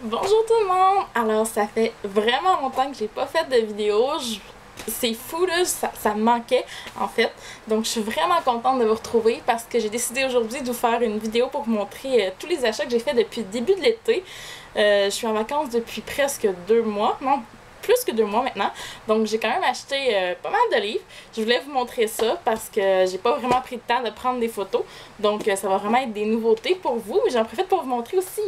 Bonjour tout le monde! Alors ça fait vraiment longtemps que j'ai pas fait de vidéo. C'est fou là, ça me manquait en fait. Donc je suis vraiment contente de vous retrouver parce que j'ai décidé aujourd'hui de vous faire une vidéo pour vous montrer tous les achats que j'ai fait depuis le début de l'été. Je suis en vacances depuis presque 2 mois, non, plus que 2 mois maintenant. Donc j'ai quand même acheté pas mal de livres. Je voulais vous montrer ça parce que j'ai pas vraiment pris le temps de prendre des photos. Donc ça va vraiment être des nouveautés pour vous. Mais j'en profite pour vous montrer aussi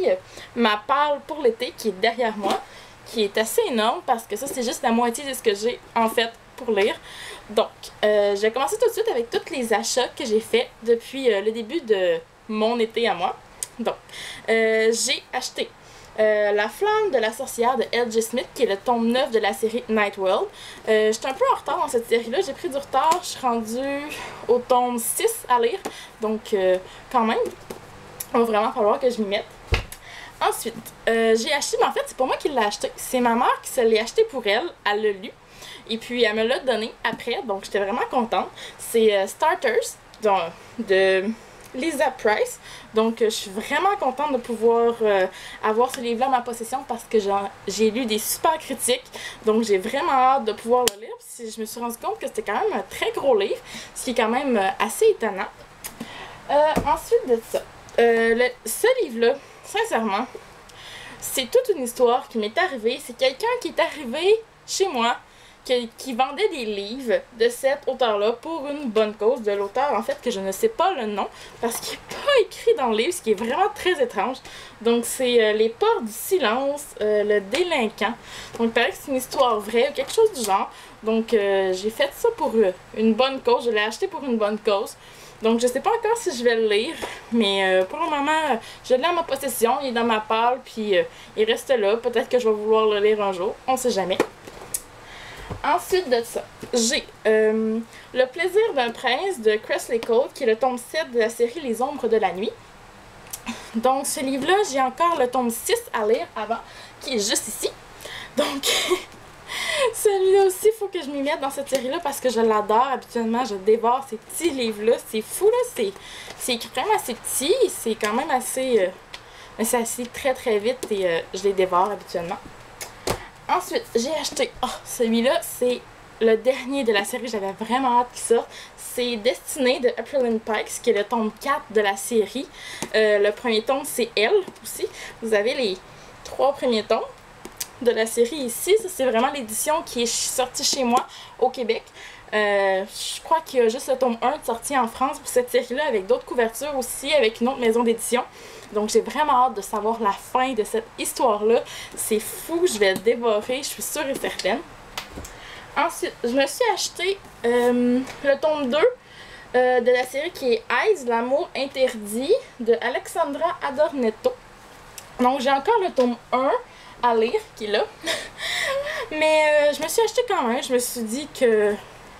ma palle pour l'été qui est derrière moi, qui est assez énorme parce que ça c'est juste la moitié de ce que j'ai en fait pour lire. Donc je vais commencer tout de suite avec tous les achats que j'ai fait depuis le début de mon été à moi. Donc j'ai acheté La Flamme de la sorcière de L.J. Smith, qui est le tome 9 de la série Night World. J'étais un peu en retard dans cette série-là, j'ai pris du retard, je suis rendue au tome 6 à lire, donc quand même, il va vraiment falloir que je m'y mette. Ensuite, j'ai acheté, mais en fait c'est pas moi qui l'ai acheté, c'est ma mère qui se l'est acheté pour elle, elle l'a lu, et puis elle me l'a donné après, donc j'étais vraiment contente. C'est Starters de Lisa Price. Donc je suis vraiment contente de pouvoir avoir ce livre-là en ma possession parce que j'ai lu des super critiques. Donc j'ai vraiment hâte de pouvoir le lire. Puis je me suis rendu compte que c'était quand même un très gros livre, ce qui est quand même assez étonnant. Ensuite de ça, ce livre-là, sincèrement, c'est toute une histoire qui m'est arrivée. C'est quelqu'un qui est arrivé chez moi qui vendait des livres de cet auteur-là pour une bonne cause, de l'auteur en fait que je ne sais pas le nom parce qu'il n'est pas écrit dans le livre, ce qui est vraiment très étrange. Donc c'est Les Portes du Silence, le délinquant. Donc il paraît que c'est une histoire vraie ou quelque chose du genre. Donc j'ai fait ça pour une bonne cause, je l'ai acheté pour une bonne cause. Donc je sais pas encore si je vais le lire, mais pour le moment je l'ai en ma possession, il est dans ma palle, puis il reste là. Peut-être que je vais vouloir le lire un jour, on sait jamais. Ensuite de ça, j'ai Le plaisir d'un prince de Kresley Cole, qui est le tome 7 de la série Les Ombres de la nuit. Donc ce livre-là, j'ai encore le tome 6 à lire avant, qui est juste ici. Donc celui-là aussi, il faut que je m'y mette dans cette série-là parce que je l'adore. Habituellement, je dévore ces petits livres-là. C'est fou, là. C'est quand même assez petit. C'est quand même assez... c'est assez très très vite et je les dévore habituellement. Ensuite, j'ai acheté, celui-là, c'est le dernier de la série, j'avais vraiment hâte qu'il sorte. C'est Destinée de Aprilyn Pikes, qui est le tome 4 de la série. Le premier tome, c'est Elle aussi. Vous avez les 3 premiers tomes de la série ici. Ça, c'est vraiment l'édition qui est sortie chez moi, au Québec. Je crois qu'il y a juste le tome 1 de sorti en France pour cette série-là, avec d'autres couvertures aussi, avec une autre maison d'édition. Donc j'ai vraiment hâte de savoir la fin de cette histoire-là. C'est fou, je vais le dévorer, je suis sûre et certaine. Ensuite, je me suis acheté le tome 2 de la série qui est Eyes, l'amour interdit de Alexandra Adornetto. Donc j'ai encore le tome 1 à lire, qui est là. Mais je me suis acheté quand même, je me suis dit que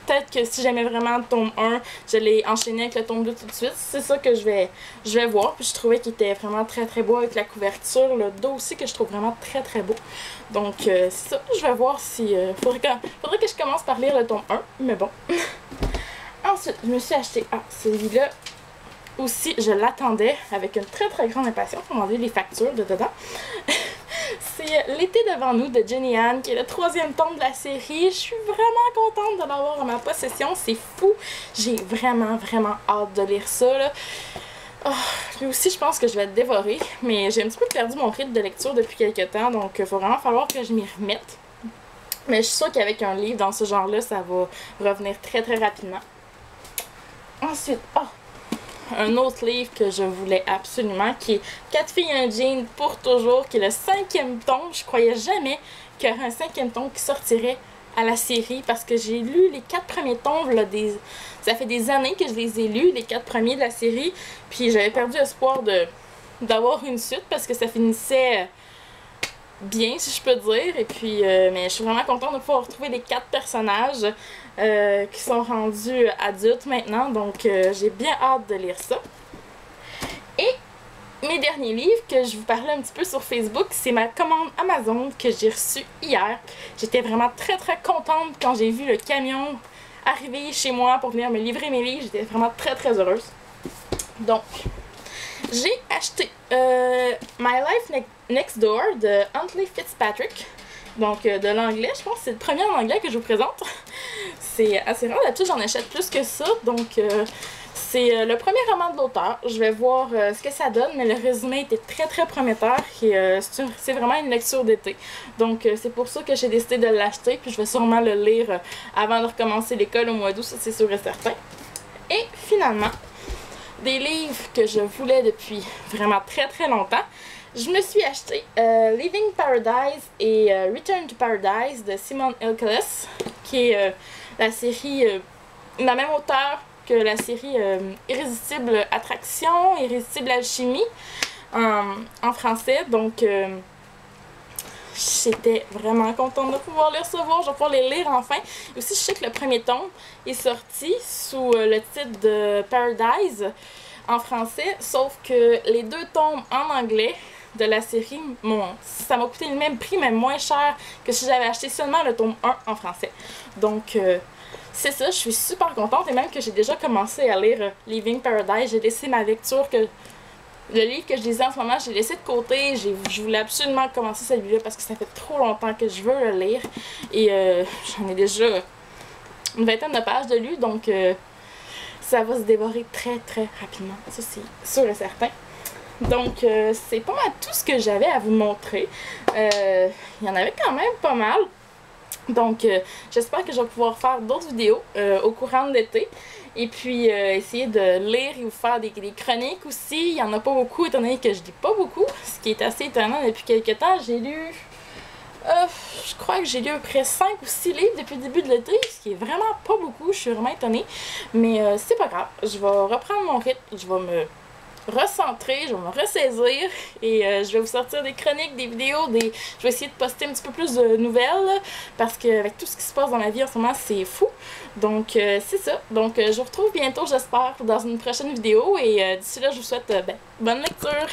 peut-être que si j'aimais vraiment le tome 1, je l'ai enchaîné avec le tome 2 tout de suite. C'est ça que je vais voir. Puis je trouvais qu'il était vraiment très très beau avec la couverture. Le dos aussi que je trouve vraiment très très beau. Donc c'est ça. Je vais voir si... faudrait que je commence par lire le tome 1. Mais bon. Ensuite, je me suis acheté... celui-là aussi, je l'attendais avec une très très grande impatience. On m'a dit les factures de dedans. C'est L'été devant nous de Jenny Han, qui est le 3e tome de la série. Je suis vraiment contente de l'avoir en ma possession. C'est fou. J'ai vraiment, vraiment hâte de lire ça, là. Lui aussi, je pense que je vais le dévorer. Mais j'ai un petit peu perdu mon rythme de lecture depuis quelques temps. Donc, il va vraiment falloir que je m'y remette. Mais je suis sûre qu'avec un livre dans ce genre-là, ça va revenir très, très rapidement. Ensuite, un autre livre que je voulais absolument, qui est 4 filles et un jean pour toujours, qui est le 5e tome. Je croyais jamais qu'il y aurait un 5e tome qui sortirait à la série, parce que j'ai lu les 4 premiers tomes, là, ça fait des années que je les ai lus, les 4 premiers de la série, puis j'avais perdu espoir d'avoir une suite, parce que ça finissait bien, si je peux dire, et puis mais je suis vraiment contente de pouvoir retrouver les 4 personnages qui sont rendus adultes maintenant, donc j'ai bien hâte de lire ça. Et mes derniers livres que je vous parlais un petit peu sur Facebook, c'est ma commande Amazon que j'ai reçue hier. J'étais vraiment très très contente quand j'ai vu le camion arriver chez moi pour venir me livrer mes livres. J'étais vraiment très très heureuse. Donc J'ai acheté My Life Next Door de Huntley Fitzpatrick. Donc de l'anglais, je pense que c'est le premier en anglais que je vous présente. C'est assez rare, d'habitude j'en achète plus que ça. Donc c'est le premier roman de l'auteur. Je vais voir ce que ça donne, mais le résumé était très prometteur et c'est vraiment une lecture d'été. Donc c'est pour ça que j'ai décidé de l'acheter, puis je vais sûrement le lire avant de recommencer l'école au mois d'août, ça c'est sûr et certain. Et finalement, des livres que je voulais depuis vraiment très longtemps. Je me suis acheté Leaving Paradise et Return to Paradise de Simone Elkeles, qui est la série, la même auteure que la série Irrésistible Attraction, Irrésistible Alchimie en français. Donc j'étais vraiment contente de pouvoir les recevoir, je vais pouvoir les lire enfin. Et aussi, je sais que le premier tome est sorti sous le titre de Paradise en français, sauf que les deux tomes en anglais de la série, ça m'a coûté le même prix, mais moins cher que si j'avais acheté seulement le tome 1 en français. Donc, c'est ça, je suis super contente, et même que j'ai déjà commencé à lire Leaving Paradise. J'ai laissé ma lecture, le livre que je lisais en ce moment, j'ai laissé de côté. Je voulais absolument commencer celui-là parce que ça fait trop longtemps que je veux le lire. Et j'en ai déjà une vingtaine de pages de lu, donc ça va se dévorer très rapidement. Ça, c'est sûr et certain. Donc, c'est pas mal tout ce que j'avais à vous montrer. Il y en avait quand même pas mal. Donc, j'espère que je vais pouvoir faire d'autres vidéos au courant de l'été. Et puis, essayer de lire et vous faire des chroniques aussi. Il n'y en a pas beaucoup, étant donné que je lis pas beaucoup. Ce qui est assez étonnant depuis quelques temps. J'ai lu... je crois que j'ai lu à peu près 5 ou 6 livres depuis le début de l'été, ce qui est vraiment pas beaucoup. Je suis vraiment étonnée. Mais c'est pas grave. Je vais reprendre mon rythme. Je vais me recentrer, je vais me ressaisir et je vais vous sortir des chroniques, des vidéos, je vais essayer de poster un petit peu plus de nouvelles là, parce qu'avec tout ce qui se passe dans ma vie en ce moment, c'est fou. Donc c'est ça. Donc je vous retrouve bientôt, j'espère, dans une prochaine vidéo et d'ici là, je vous souhaite bonne lecture!